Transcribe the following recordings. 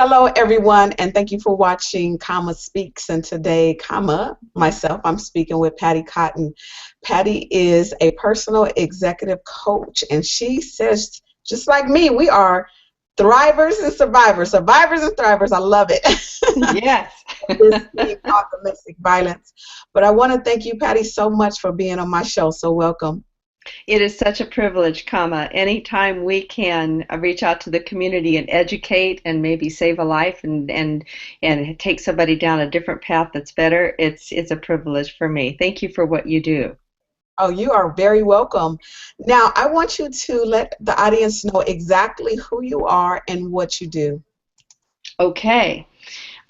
Hello, everyone, and thank you for watching Comma Speaks. And today, myself, I'm speaking with Patti Cotton. Patti is a personal executive coach, and she says, just like me, we are thrivers and survivors, survivors and thrivers. I love it. Yes. This theme called domestic violence. But I want to thank you, Patti, so much for being on my show. So welcome. It is such a privilege, anytime we can reach out to the community and educate and maybe save a life and take somebody down a different path that's better, it's a privilege for me. Thank you for what you do. Oh, you are very welcome. Now, I want you to let the audience know exactly who you are and what you do. Okay.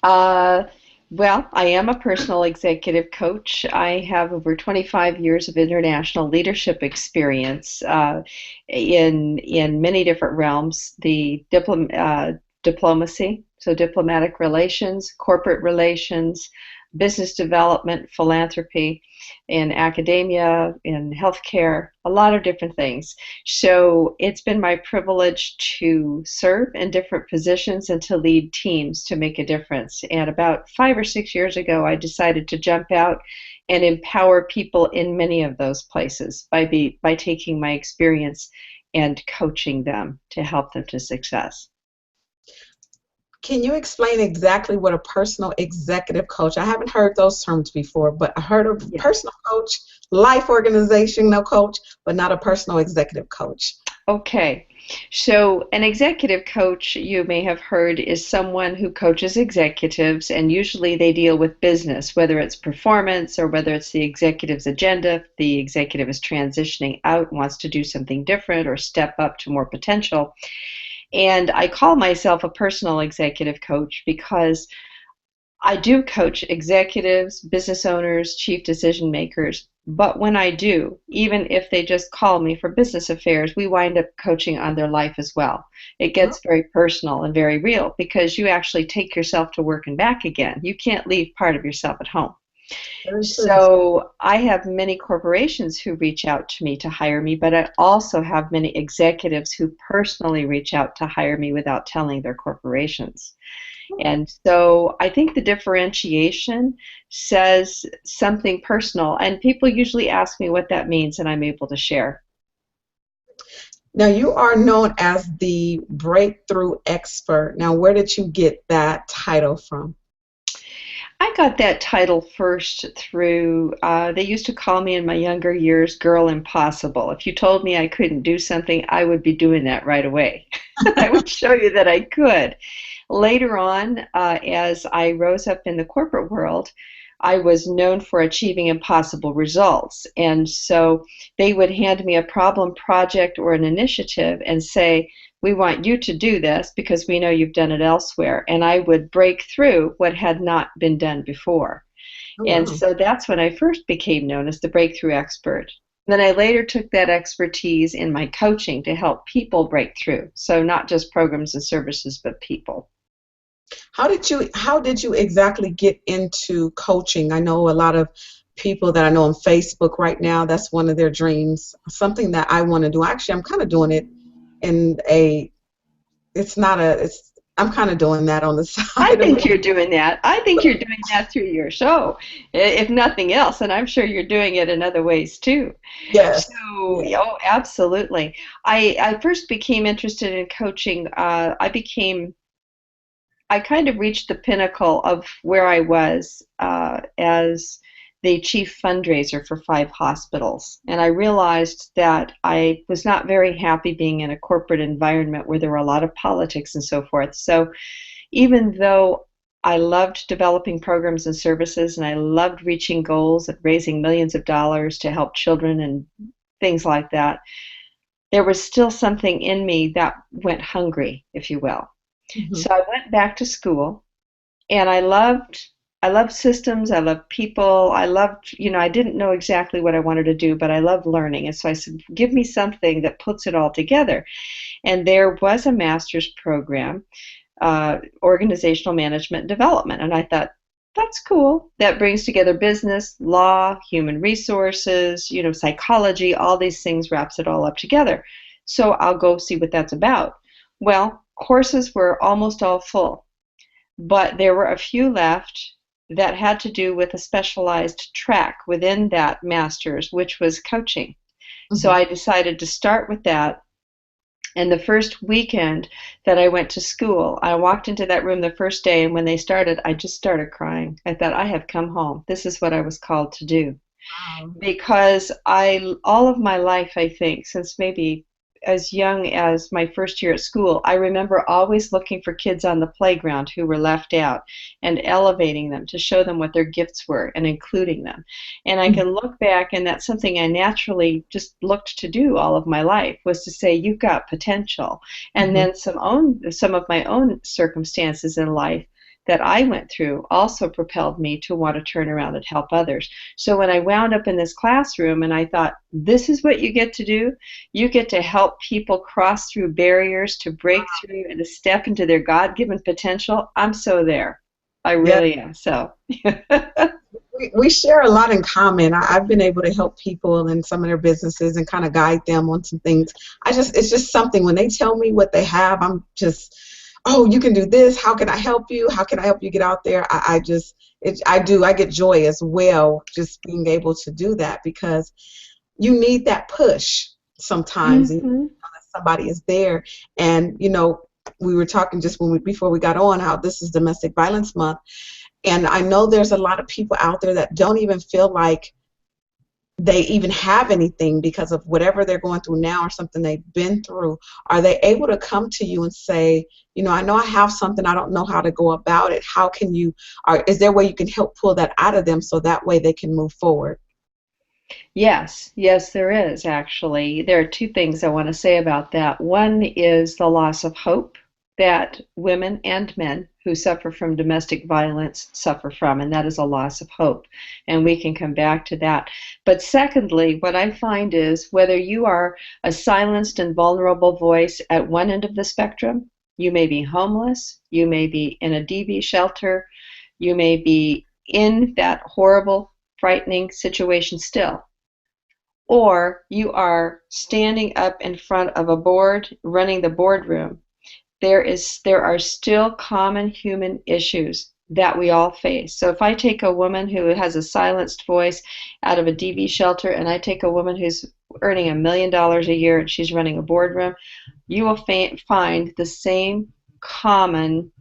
Uh, well, I am a personal executive coach. I have over 25 years of international leadership experience in many different realms. Diplomacy, so diplomatic relations, corporate relations, business development, philanthropy, in academia, in healthcare, a lot of different things. So it's been my privilege to serve in different positions and to lead teams to make a difference. And about 5 or 6 years ago, I decided to jump out and empower people in many of those places by taking my experience and coaching them to help them to success. Can you explain exactly what a personal executive coach? I haven't heard those terms before, but I heard of Yeah. personal coach, life organizational coach, but not a personal executive coach. Okay, so an executive coach, you may have heard, is someone who coaches executives, and usually they deal with business, whether it's performance or whether it's the executive's agenda. If the executive is transitioning out, wants to do something different or step up to more potential. And I call myself a personal executive coach because I do coach executives, business owners, chief decision makers, but when I do, even if they just call me for business affairs, we wind up coaching on their life as well. It Oh, gets very personal and very real because you actually take yourself to work and back again. You can't leave part of yourself at home. very true. So I have many corporations who reach out to me to hire me, but I also have many executives who personally reach out to hire me without telling their corporations. And so I think the differentiation says something personal, and people usually ask me what that means, and I'm able to share. Now, you are known as the breakthrough expert. Now, where did you get that title from? I got that title first through, they used to call me in my younger years Girl Impossible. If you told me I couldn't do something, I would be doing that right away. I would show you that I could. Later on, as I rose up in the corporate world, I was known for achieving impossible results. And so they would hand me a problem project or an initiative and say, we want you to do this because we know you've done it elsewhere. And I would break through what had not been done before. Oh, And wow. so that's when I first became known as the breakthrough expert. Then I later took that expertise in my coaching to help people break through. So not just programs and services, but people. How did you exactly get into coaching? I know a lot of people that I know on Facebook right now, that's one of their dreams, something that I want to do. Actually, I'm kind of doing it in a it's not a it's I'm kind of doing that on the I side of think it. you're doing that. I think you're doing that through your show, if nothing else, and I'm sure you're doing it in other ways too. Yes. So, Yes. oh, absolutely. I first became interested in coaching. I kind of reached the pinnacle of where I was as the chief fundraiser for 5 hospitals. And I realized that I was not very happy being in a corporate environment where there were a lot of politics and so forth. So even though I loved developing programs and services and I loved reaching goals and raising millions of dollars to help children and things like that, there was still something in me that went hungry, if you will. Mhm. So I went back to school and I loved systems, I loved people, I didn't know exactly what I wanted to do, but I loved learning. And so I said, give me something that puts it all together. And there was a master's program, organizational management and development. And I thought, that's cool. That brings together business, law, human resources, psychology, all these things, wraps it all up together. So I'll go see what that's about. Well, courses were almost all full. but there were a few left that had to do with a specialized track within that master's, which was coaching. So Mhm. I decided to start with that. And the first weekend that I went to school, I walked into that room the first day, and when they started, I just started crying. I thought, I have come home. This is what I was called to do. Wow. Because all of my life, I think, since maybe as young as my first year at school, I remember always looking for kids on the playground who were left out and elevating them to show them what their gifts were and including them. And I Mhm. can look back, and that's something I naturally just looked to do all of my life, was to say, you've got potential. And Mhm. then some of my own circumstances in life that I went through also propelled me to want to turn around and help others. So when I wound up in this classroom and I thought, this is what you get to do, you get to help people cross through barriers, to break through and to step into their God given potential. I'm so there. I Yeah. really am. So, We share a lot in common. I've been able to help people in some of their businesses and kind of guide them on some things. It's just something when they tell me what they have, I'm just, oh, you can do this. How can I help you? How can I help you get out there? I get joy as well just being able to do that because you need that push sometimes, and mhm. somebody is there. And we were talking just before we got on how this is Domestic Violence Month, and I know there's a lot of people out there that don't even feel like they even have anything because of whatever they're going through now or something they've been through. Are they able to come to you and say, I know I have something, I don't know how to go about it. How can you, or is there a way you can help pull that out of them so that way they can move forward? Yes, yes, there is actually. There are two things I want to say about that. One is the loss of hope that women and men who suffer from domestic violence suffer from, and that is a loss of hope. And we can come back to that. But secondly, what I find is whether you are a silenced and vulnerable voice at one end of the spectrum, you may be homeless, you may be in a DV shelter, you may be in that horrible, frightening situation still, or you are standing up in front of a board running the boardroom. There are still common human issues that we all face. So if I take a woman who has a silenced voice out of a DV shelter, and I take a woman who's earning $1 million a year and she's running a boardroom, you will find the same common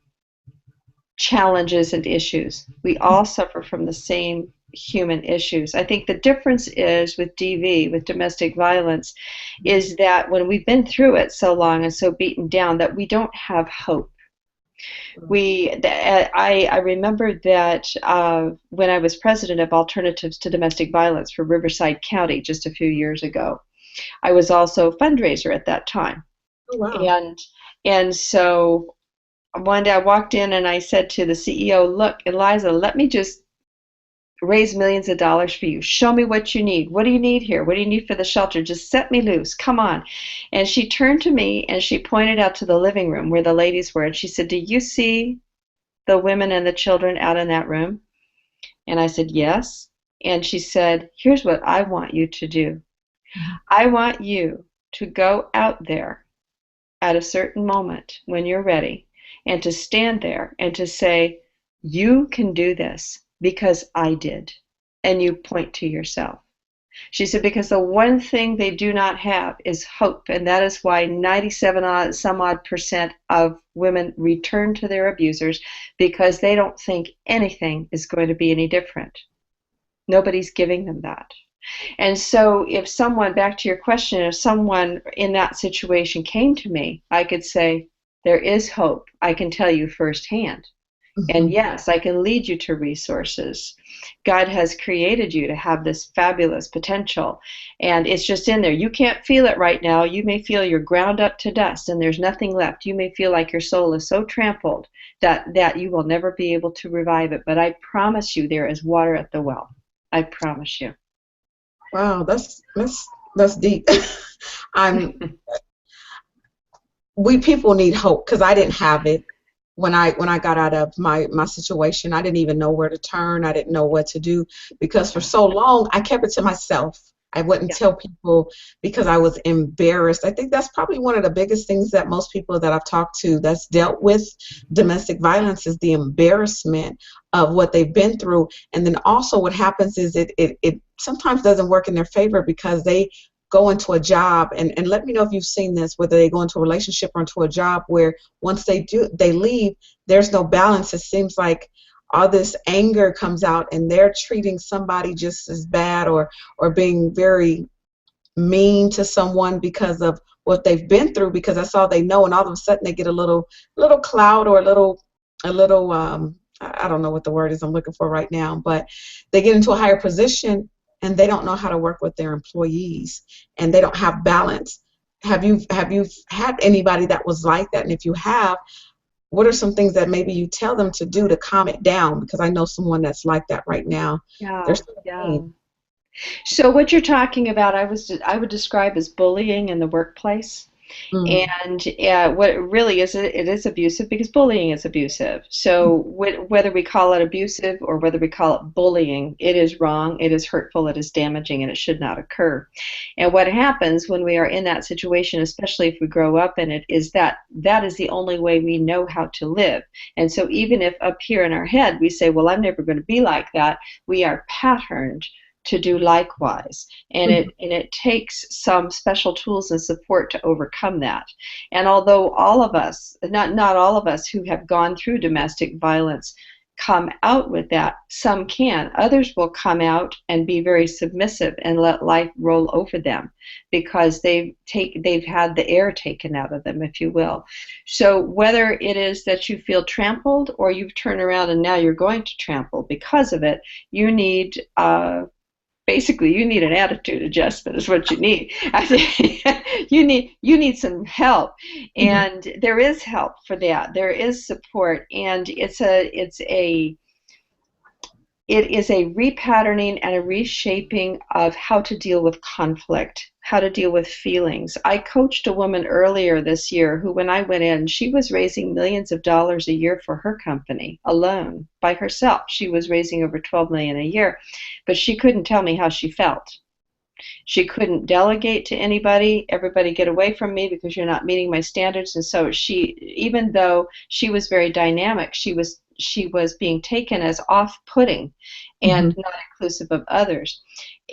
challenges and issues. We all suffer from the same human issues. I think the difference is with DV, with domestic violence, is that when we've been through it so long and so beaten down, that we don't have hope. I remember that when I was president of Alternatives to Domestic Violence for Riverside County just a few years ago, I was also a fundraiser at that time. Oh, wow. And and so one day I walked in and I said to the CEO, look, Eliza, let me just raise millions of dollars for you. Show me what you need. What do you need here? What do you need for the shelter? Just set me loose. Come on. And she turned to me and she pointed out to the living room where the ladies were. And she said, do you see the women and the children out in that room? And I said, yes. And she said, here's what I want you to do. Mhm. I want you to go out there at a certain moment when you're ready and to stand there and to say, you can do this because I did. And you point to yourself. She said, because the one thing they do not have is hope. And that is why 97 some odd percent of women return to their abusers, because they don't think anything is going to be any different. Nobody's giving them that. And so, if someone, back to your question, if someone in that situation came to me, I could say, there is hope. I can tell you firsthand. And Mhm. yes, I can lead you to resources. God has created you to have this fabulous potential, and it's just in there. You can't feel it right now. You may feel you're ground up to dust and there's nothing left. You may feel like your soul is so trampled that you will never be able to revive it. But I promise you, there is water at the well. I promise you. Wow, that's deep. I'm we people need hope because I didn't have it when I got out of my situation. I didn't even know where to turn. I didn't know what to do because for so long I kept it to myself. I wouldn't Yeah. tell people because I was embarrassed. I think that's probably one of the biggest things that most people that I've talked to that's dealt with domestic violence is the embarrassment of what they've been through. And then also what happens is it sometimes doesn't work in their favor because they go into a job, and let me know if you've seen this, whether they go into a relationship or into a job where once they leave, there's no balance. It seems like all this anger comes out and they're treating somebody just as bad, or being very mean to someone because of what they've been through, because that's all they know, and all of a sudden they get a little clout, or a little I don't know what the word is I'm looking for right now, but they get into a higher position and they don't know how to work with their employees, and they don't have balance. Have you had anybody that was like that? And if you have, what are some things that maybe you tell them to do to calm it down? Because I know someone that's like that right now. They're Yeah, so yeah. mean. So what you're talking about, I would describe as bullying in the workplace. Mm, And what it really is, it is abusive because bullying is abusive. So whether we call it abusive or whether we call it bullying, it is wrong, it is hurtful, it is damaging, and it should not occur. And what happens when we are in that situation, especially if we grow up in it, is that that is the only way we know how to live. And so even if up here in our head we say, well, I'm never going to be like that, we are patterned to do likewise, and mhm, it takes some special tools and support to overcome that. And although all of us, not all of us who have gone through domestic violence come out with that, some can, others will come out and be very submissive and let life roll over them because they've had the air taken out of them, if you will. So whether it is that you feel trampled or you've turned around and now you're going to trample because of it, you need basically you need an attitude adjustment is what you need. I think you need some help, mhm. and there is help for that. There is support, and it is a repatterning and a reshaping of how to deal with conflict, how to deal with feelings. I coached a woman earlier this year who, when I went in, she was raising millions of dollars a year for her company alone by herself. She was raising over 12 million a year, but she couldn't tell me how she felt. She couldn't delegate to anybody. Everybody get away from me because you're not meeting my standards. And so she, even though she was very dynamic, she was being taken as off-putting and Mhm. not inclusive of others.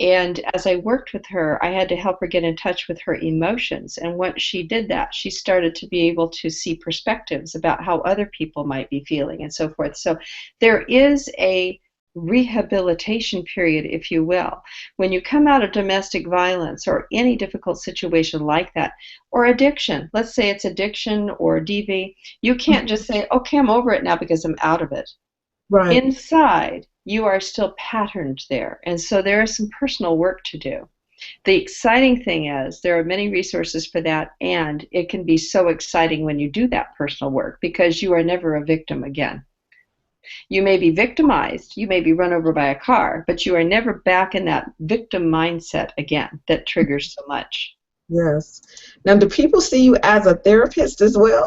And as I worked with her, I had to help her get in touch with her emotions. And once she did that, she started to be able to see perspectives about how other people might be feeling and so forth. So there is a rehabilitation period, if you will. When you come out of domestic violence or any difficult situation like that, or addiction, let's say it's addiction or DV, you can't just say, okay, I'm over it now because I'm out of it. Right. Inside, you are still patterned there. And so there is some personal work to do. The exciting thing is there are many resources for that, and it can be so exciting when you do that personal work because you are never a victim again. You may be victimized, you may be run over by a car, but you are never back in that victim mindset again that triggers so much. Yes. Now, do people see you as a therapist as well?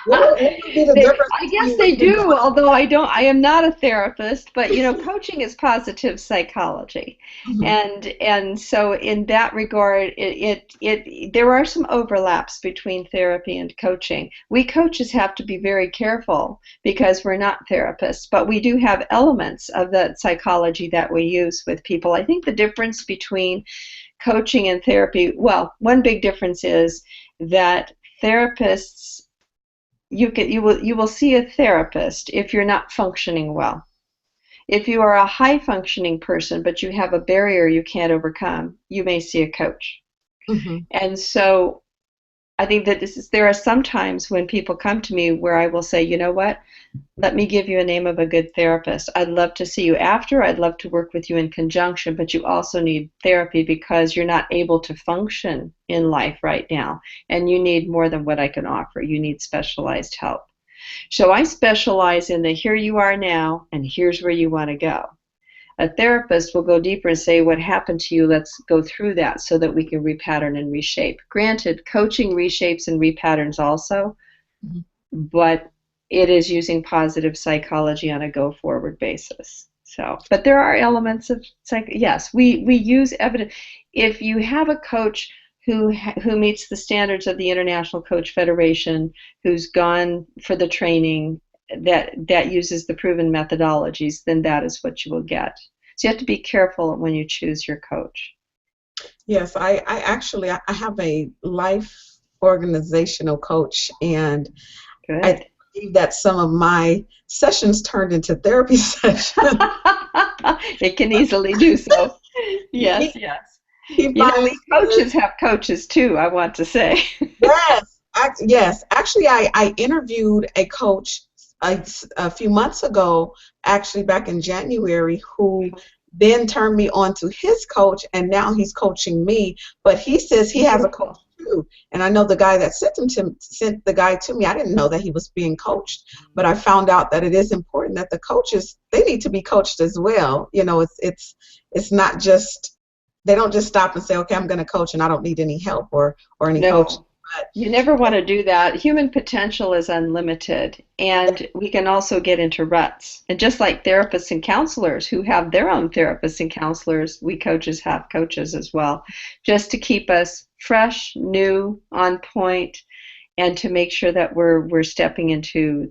What would be the difference I guess between what they you're do, doing? although I am not a therapist, but coaching is positive psychology. Mhm. And so in that regard, there are some overlaps between therapy and coaching. We coaches have to be very careful because we're not therapists, but we do have elements of that psychology that we use with people. I think the difference between coaching and therapy, well, one big difference is that therapists, you will see a therapist if you're not functioning well. If you are a high functioning person but you have a barrier you can't overcome, you may see a coach. Mhm. And so I think that there are some times when people come to me where I will say, you know what, let me give you a name of a good therapist. I'd love to see you after. I'd love to work with you in conjunction, but you also need therapy because you're not able to function in life right now. And you need more than what I can offer. You need specialized help. So I specialize in the here you are now and here's where you want to go. A therapist will go deeper and say, what happened to you? Let's go through that so that we can repattern and reshape. Granted, coaching reshapes and repatterns also, Mhm. but it is using positive psychology on a go forward basis. So, but there are elements of yes, we use evidence. If you have a coach who meets the standards of the International Coach Federation, who's gone for the training that uses the proven methodologies, then that is what you will get. So you have to be careful when you choose your coach. Yes, I actually I have a life organizational coach, and Good. I believe that some of my sessions turned into therapy sessions. It can easily do so. Yes, he, yes. he You know, finally we coaches have coaches too, I want to say. yes. Actually, I interviewed a coach a few months ago, actually back in January, who then turned me on to his coach, and now he's coaching me. But he says he has a coach Beautiful. too, and I know the guy that sent the guy to me. I didn't know that he was being coached, but I found out that it is important that the coaches, they need to be coached as well. You know, it's not just, they don't just stop and say, okay, I'm going to coach and I don't need any help or any coach. No, you never want to do that. Human potential is unlimited, and we can also get into ruts. And just like therapists and counselors who have their own therapists and counselors, we coaches have coaches as well, just to keep us fresh, new, on point, and to make sure that we're stepping into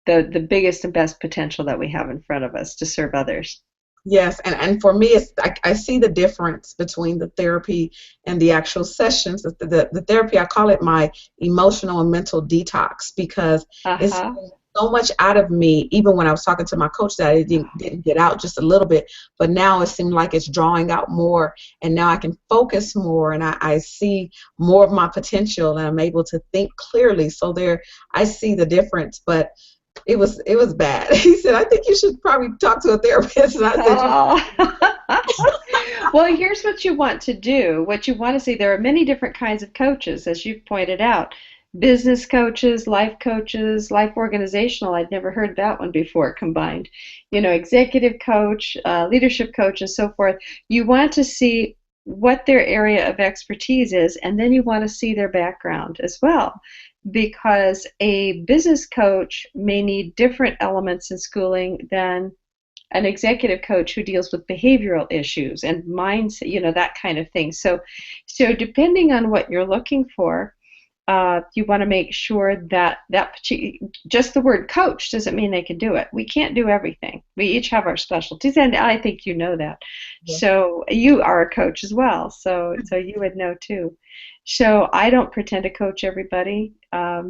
the biggest and best potential that we have in front of us to serve others. Yes, and for me, it's I see the difference between the therapy and the actual sessions. The therapy, I call it my emotional and mental detox, because it's Uh-huh. so much out of me, even when I was talking to my coach, that it didn't get out just a little bit, but now it seemed like it's drawing out more, and now I can focus more, and I see more of my potential, and I'm able to think clearly. So there, I see the difference, but it was bad. He said, I think you should probably talk to a therapist. And I said, Oh. Well, here's what you want to do. What you want to see, there are many different kinds of coaches, as you've pointed out. Business coaches, life organizational. I'd never heard that one before combined. You know, executive coach, leadership coach, and so forth. You want to see what their area of expertise is, and then you want to see their background as well. Because a business coach may need different elements in schooling than an executive coach who deals with behavioral issues and mindset, you know, that kind of thing. So depending on what you're looking for, you want to make sure that just the word coach doesn't mean they can do it. We can't do everything. We each have our specialties, and I think you know that. yeah. So you are a coach as well, so you would know too. So I don't pretend to coach everybody. I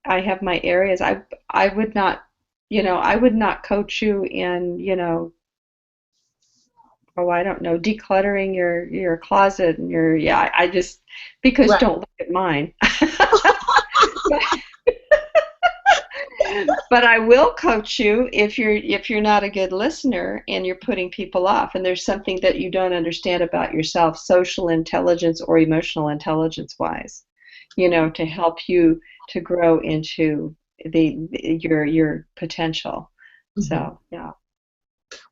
have my areas. I would not, I would not coach you in, oh, I don't know, decluttering your closet and I just, because Right. don't look at mine. But I will coach you if you're not a good listener and you're putting people off and there's something that you don't understand about yourself, social intelligence or emotional intelligence wise, to help you to grow into your potential. Mhm. So, yeah.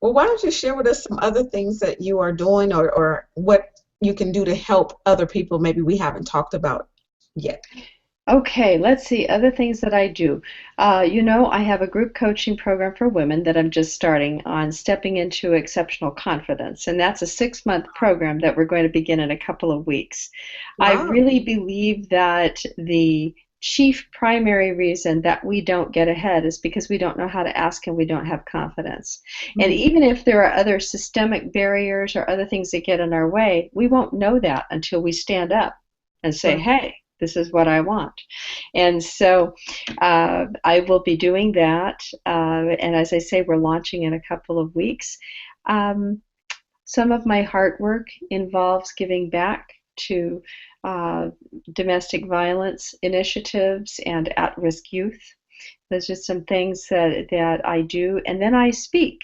Well, why don't you share with us some other things that you are doing, or what you can do to help other people maybe we haven't talked about yet? Okay, let's see. Other things that I do. I have a group coaching program for women that I'm just starting on stepping into exceptional confidence. And that's a 6-month program that we're going to begin in a couple of weeks. I Wow. really believe that the chief primary reason that we don't get ahead is because we don't know how to ask and we don't have confidence. And Mhm. even if there are other systemic barriers or other things that get in our way, we won't know that until we stand up and say, Right. hey, this is what I want. And so I will be doing that. And as I say, we're launching in a couple of weeks. Um, some of my heart work involves giving back to uh, domestic violence initiatives and at risk youth. Those are some things that I do. And then I speak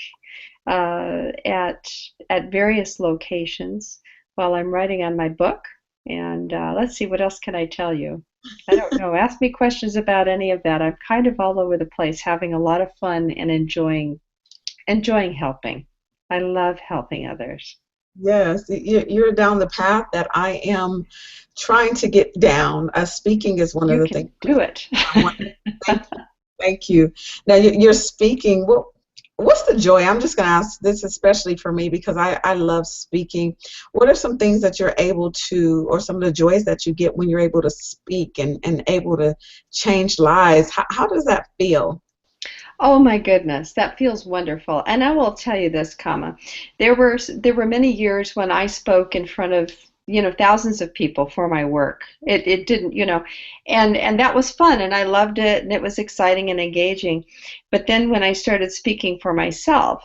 at various locations while I'm writing on my book. And let's see, what else can I tell you? I don't know. Ask me questions about any of that. I'm kind of all over the place, having a lot of fun and enjoying helping. I love helping others. Yes, you're down the path that I am trying to get down. Speaking is one of You the things can do it. I want. Thank you. Thank you. Now you're speaking. Well, what's the joy? I'm just going to ask this especially for me because I love speaking. What are some things that you're able to, or some of the joys that you get when you're able to speak and able to change lives? How does that feel? Oh my goodness, that feels wonderful. And I will tell you this, comma, there were many years when I spoke in front of, thousands of people for my work. It didn't, and that was fun and I loved it and it was exciting and engaging. But then when I started speaking for myself,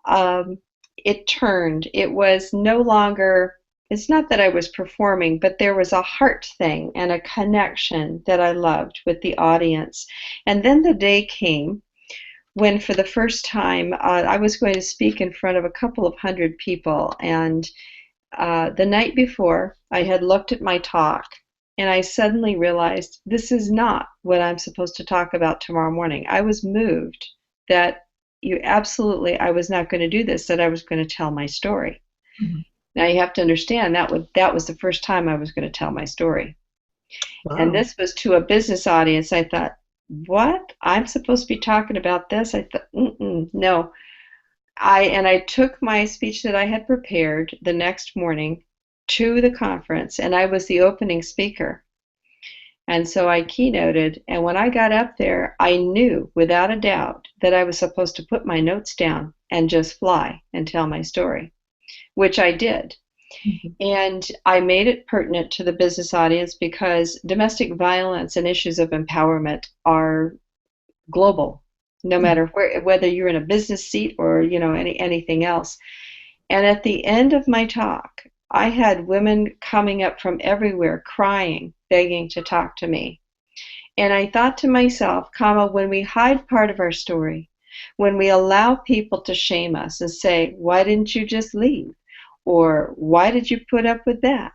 um, it turned. It was no longer, it's not that I was performing, but there was a heart thing and a connection that I loved with the audience. And then the day came when for the first time I was going to speak in front of a couple of hundred people. And the night before, I had looked at my talk and I suddenly realized this is not what I'm supposed to talk about tomorrow morning. I was moved that I was not going to do this, that I was going to tell my story. Mhm. Now you have to understand that was the first time I was going to tell my story. And Wow. this was to a business audience. I thought, what? I'm supposed to be talking about this? I thought, no. I took my speech that I had prepared the next morning to the conference, and I was the opening speaker. And so I keynoted, and when I got up there, I knew without a doubt that I was supposed to put my notes down and just fly and tell my story, which I did. Mhm. And I made it pertinent to the business audience because domestic violence and issues of empowerment are global, no Mhm. matter whether you're in a business seat or anything else. And at the end of my talk, I had women coming up from everywhere, crying, begging to talk to me. And I thought to myself, comma, when we hide part of our story, when we allow people to shame us and say, why didn't you just leave? Or why did you put up with that?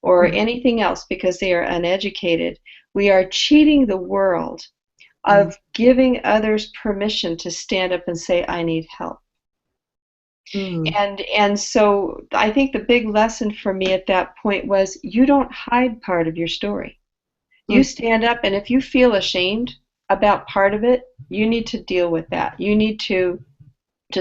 Or Mhm. anything else because they are uneducated, we are cheating the world Mhm. of giving others permission to stand up and say, I need help. Mhm. And so I think the big lesson for me at that point was you don't hide part of your story. You Mhm. stand up, and if you feel ashamed about part of it, you need to deal with that. You need to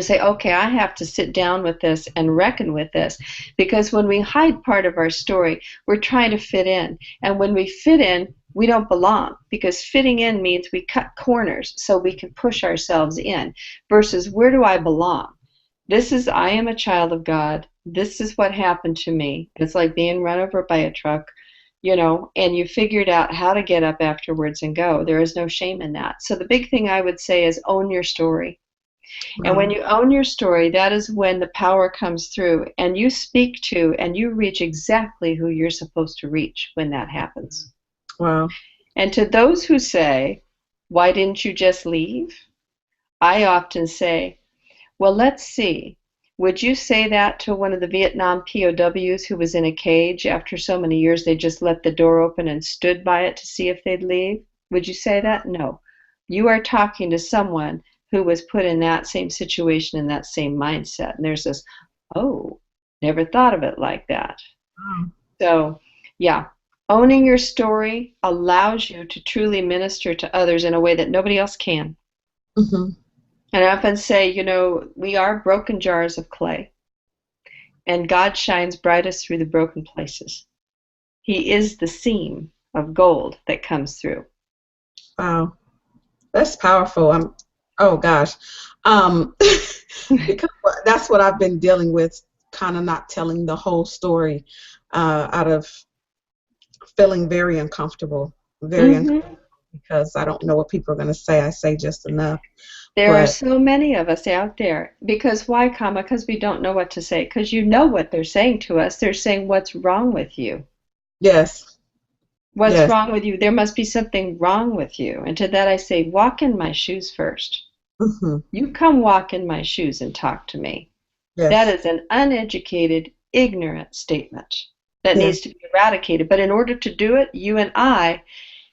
say, okay, I have to sit down with this and reckon with this. Because when we hide part of our story, we're trying to fit in. And when we fit in, we don't belong because fitting in means we cut corners so we can push ourselves in versus where do I belong? I am a child of God. This is what happened to me. It's like being run over by a truck, and you figured out how to get up afterwards and go. There is no shame in that. So the big thing I would say is own your story. And when Wow. you own your story, that is when the power comes through and you speak to and you reach exactly who you're supposed to reach when that happens. Wow. And to those who say, why didn't you just leave? I often say, well, let's see. Would you say that to one of the Vietnam POWs who was in a cage after so many years they just let the door open and stood by it to see if they'd leave? Would you say that? No. You are talking to someone who was put in that same situation in that same mindset. And there's this, oh, never thought of it like that. Wow. So, yeah, owning your story allows you to truly minister to others in a way that nobody else can. Mhm. And I often say, we are broken jars of clay, and God shines brightest through the broken places. He is the seam of gold that comes through. Wow. That's powerful. Oh gosh. Um, because that's what I've been dealing with, kind of not telling the whole story, out of feeling very uncomfortable, very uncomfortable hmm because I don't know what people are going to say. I say just enough, There are but so many of us out there. Because why, comma? Because we don't know what to say. Because you know what they're saying to us. They're saying, what's wrong with you? yes, What's yes, wrong with you? There must be something wrong with you. And to that I say, walk in my shoes first. hmm, You come walk in my shoes and talk to me. That yes, is an uneducated, ignorant statement that yes, needs to be eradicated. But in order to do it, you and I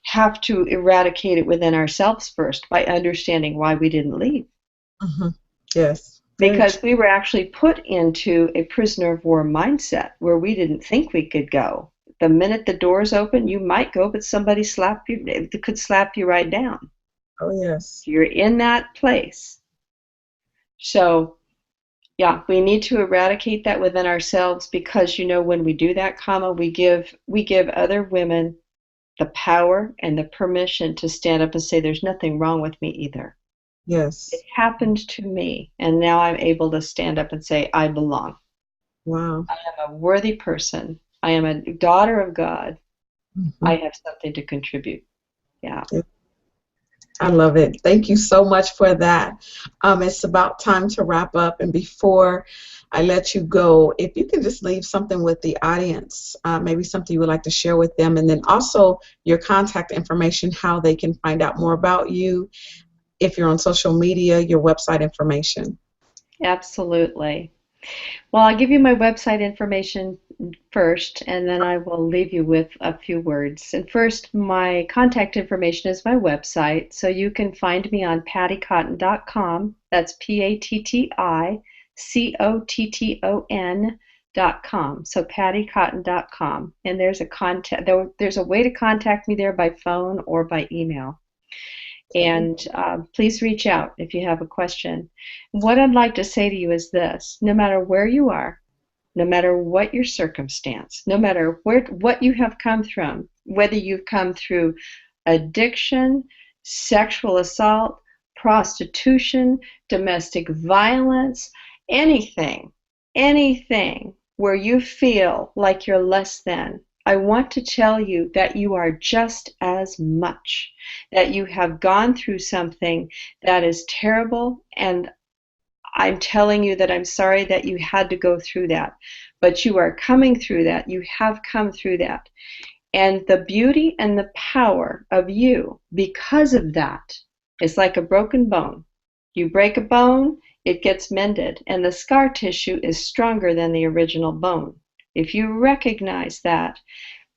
have to eradicate it within ourselves first by understanding why we didn't leave. hmm, yes, very true. Because we were actually put into a prisoner of war mindset where we didn't think we could go. The minute the doors open, you might go, but somebody could slap you right down. Oh yes, You're in that place. So, yeah, we need to eradicate that within ourselves because when we do that, we give other women the power and the permission to stand up and say, "There's nothing wrong with me either. It Yes. happened to me, and now I'm able to stand up and say I belong. Wow. I am a worthy person. I am a daughter of God. I Mhm. have something to contribute." Yeah. I love it. Thank you so much for that. It's about time to wrap up. And before I let you go, if you can just leave something with the audience, maybe something you would like to share with them, and then also your contact information, how they can find out more about you, if you're on social media, your website information. Absolutely. Well, I'll give you my website information first, and then I will leave you with a few words. And first, my contact information is my website, so you can find me on patticotton.com. That's PattiCotton.com. So patticotton.com, and there's a way to contact me there by phone or by email. And please reach out if you have a question. What I'd like to say to you is this: no matter where you are, no matter what your circumstance, no matter what you have come from, whether you've come through addiction, sexual assault, prostitution, domestic violence, anything, anything where you feel like you're less than, I want to tell you that you are just as much, that you have gone through something that is terrible, and I'm telling you that I'm sorry that you had to go through that, but you are coming through that. You have come through that. And the beauty and the power of you because of that is like a broken bone. You break a bone, it gets mended, and the scar tissue is stronger than the original bone. If you recognize that,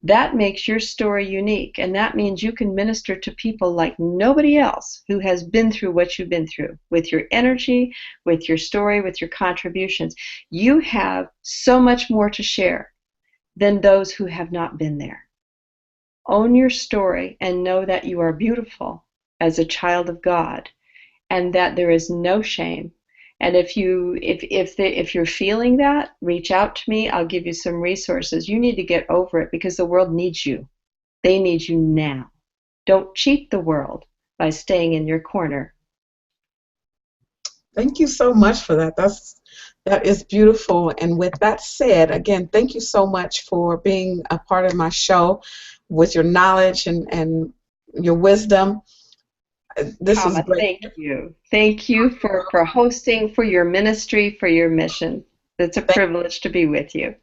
that makes your story unique, and that means you can minister to people like nobody else who has been through what you've been through with your energy, with your story, with your contributions. You have so much more to share than those who have not been there. Own your story and know that you are beautiful as a child of God, and that there is no shame. And if you're feeling that, reach out to me. I'll give you some resources. You need to get over it because the world needs you. They need you now. Don't cheat the world by staying in your corner. Thank you so much for that. That is beautiful. And with that said, again, thank you so much for being a part of my show with your knowledge and your wisdom. This was Kama, great. thank you. Thank you for hosting, for your ministry, for your mission. It's a Thank, privilege to be with you.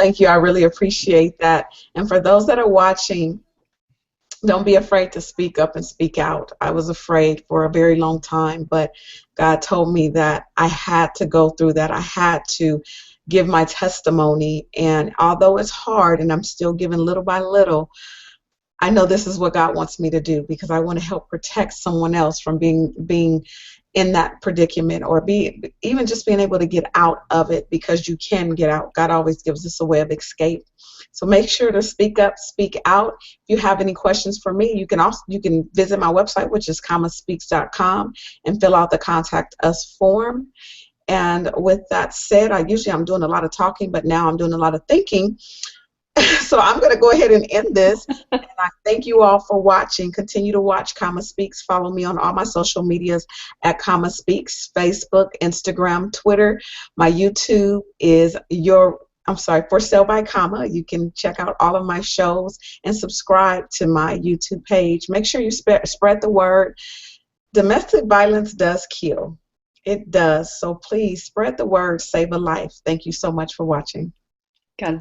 thank you. I really appreciate that. And for those that are watching, don't be afraid to speak up and speak out. I was afraid for a very long time, but God told me that I had to go through that. I had to give my testimony. And although it's hard and I'm still giving little by little, I know this is what God wants me to do because I want to help protect someone else from being in that predicament, or be even just being able to get out of it, because you can get out. God always gives us a way of escape. So make sure to speak up, speak out. If you have any questions for me, you can visit my website, which is kamaspeaks.com, and fill out the contact us form. And with that said, I'm doing a lot of talking, but now I'm doing a lot of thinking. So I'm going to go ahead and end this. And I thank you all for watching. Continue to watch Kama Speaks. Follow me on all my social medias at Kama Speaks, Facebook, Instagram, Twitter. My YouTube is For Sale by Kama. You can check out all of my shows and subscribe to my YouTube page. Make sure you spread the word. Domestic violence does kill. It does. So please spread the word, save a life. Thank you so much for watching. God